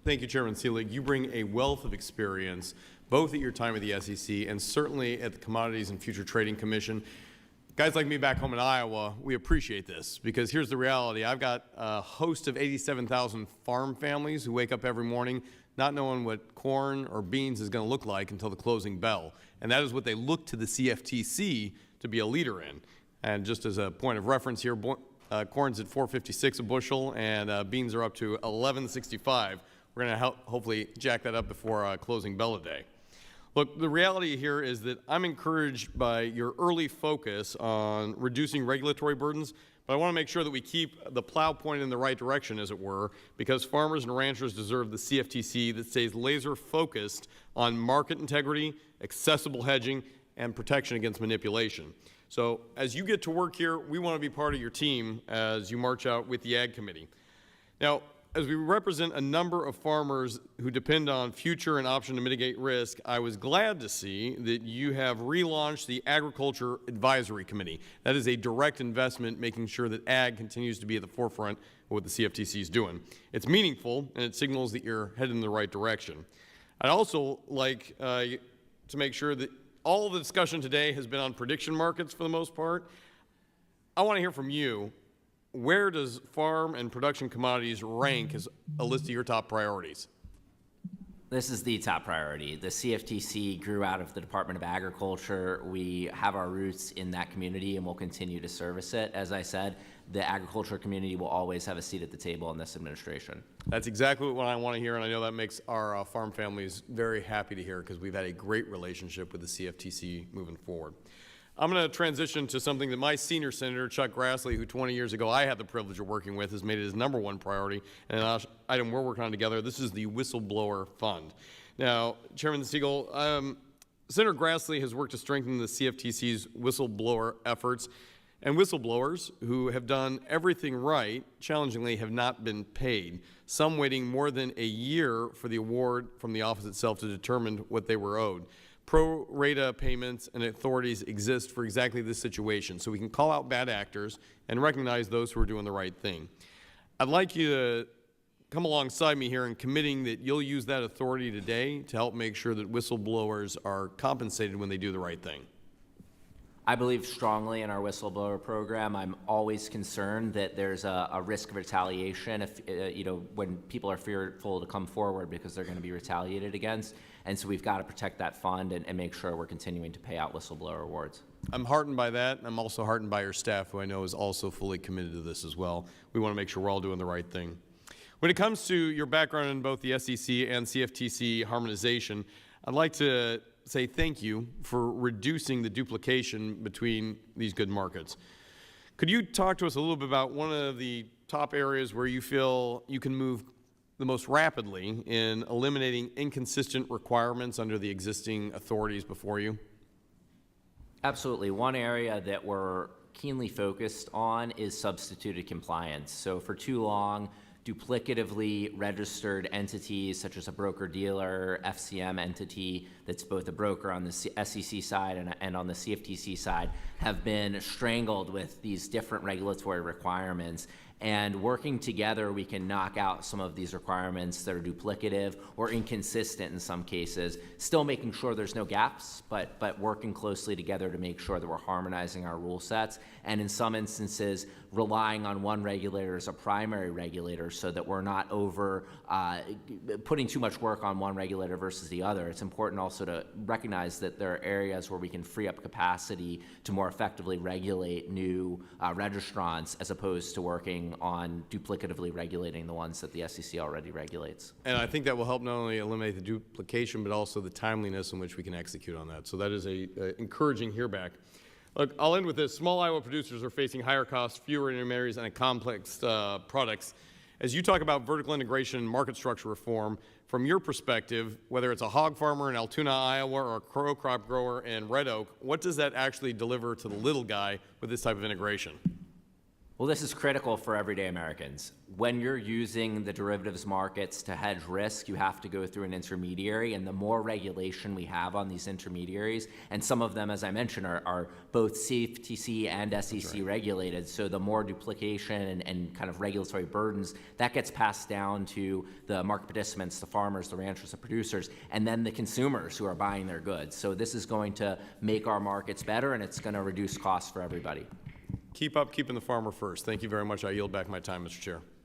Thank you, Chairman Seelig. You bring a wealth of experience, both at your time at the SEC and certainly at the Commodities and Future Trading Commission. Guys like me back home in Iowa, we appreciate this because here's the reality. I've got a host of 87,000 farm families who wake up every morning not knowing what corn or beans is going to look like until the closing bell. And that is what they look to the CFTC to be a leader in. And just as a point of reference here, corn's at $4.56 a bushel and beans are up to $11.65. We're going to hopefully jack that up before closing bell today. Look, the reality here is that I'm encouraged by your early focus on reducing regulatory burdens, but I want to make sure that we keep the plow pointed in the right direction, as it were, because farmers and ranchers deserve the CFTC that stays laser focused on market integrity, accessible hedging, and protection against manipulation. So as you get to work here, we want to be part of your team as you march out with the Ag Committee. Now, as we represent a number of farmers who depend on future and option to mitigate risk, I was glad to see that you have relaunched the Agriculture Advisory Committee. That is a direct investment making sure that ag continues to be at the forefront of what the CFTC is doing. It's meaningful and it signals that you're headed in the right direction. I'd also like to make sure that all of the discussion today has been on prediction markets for the most part. I want to hear from you. Where does farm and production commodities rank as a list of your top priorities? This is the top priority. The CFTC grew out of the Department of Agriculture. We have our roots in that community and will continue to service it. As I said, the agriculture community will always have a seat at the table in this administration. That's exactly what I want to hear, and I know that makes our farm families very happy to hear because we've had a great relationship with the CFTC moving forward. I'm going to transition to something that my senior senator, Chuck Grassley, who 20 years ago I had the privilege of working with, has made it his #1 priority, and an item we're working on together. This is the Whistleblower Fund. Now, Chairman Siegel, Senator Grassley has worked to strengthen the CFTC's whistleblower efforts, and whistleblowers who have done everything right, challengingly, have not been paid, some waiting more than a year for the award from the office itself to determine what they were owed. Pro rata payments and authorities exist for exactly this situation, so we can call out bad actors and recognize those who are doing the right thing. I'd like you to come alongside me here in committing that you'll use that authority today to help make sure that whistleblowers are compensated when they do the right thing. I believe strongly in our whistleblower program. I'm always concerned that there's a risk of retaliation if, when people are fearful to come forward because they're going to be retaliated against. And so we've got to protect that fund and make sure we're continuing to pay out whistleblower awards. I'm heartened by that, and I'm also heartened by your staff, who I know is also fully committed to this as well. We want to make sure we're all doing the right thing. When it comes to your background in both the SEC and CFTC harmonization, I'd like to say thank you for reducing the duplication between these good markets. Could you talk to us a little bit about one of the top areas where you feel you can move the most rapidly in eliminating inconsistent requirements under the existing authorities before you? Absolutely. One area that we're keenly focused on is substituted compliance. So for too long, duplicatively registered entities such as a broker-dealer, FCM entity that's both a broker on the SEC side and on the CFTC side have been strangled with these different regulatory requirements. And working together, we can knock out some of these requirements that are duplicative or inconsistent in some cases, still making sure there's no gaps, but working closely together to make sure that we're harmonizing our rule sets, and in some instances, relying on one regulator as a primary regulator so that we're not putting too much work on one regulator versus the other. It's important also to recognize that there are areas where we can free up capacity to more effectively regulate new registrants as opposed to working on duplicatively regulating the ones that the SEC already regulates. And I think that will help not only eliminate the duplication, but also the timeliness in which we can execute on that. So that is a encouraging hearback. Look, I'll end with this. Small Iowa producers are facing higher costs, fewer intermediaries, and complex products. As you talk about vertical integration and market structure reform, from your perspective, whether it's a hog farmer in Altoona, Iowa, or a row crop grower in Red Oak, what does that actually deliver to the little guy with this type of integration? Well, this is critical for everyday Americans. When you're using the derivatives markets to hedge risk, you have to go through an intermediary, and the more regulation we have on these intermediaries, and some of them, as I mentioned, are both CFTC and SEC regulated, so the more duplication and kind of regulatory burdens, that gets passed down to the market participants, the farmers, the ranchers, the producers, and then the consumers who are buying their goods. So this is going to make our markets better, and it's going to reduce costs for everybody. Keep up keeping the farmer first. Thank you very much. I yield back my time, Mr. Chair.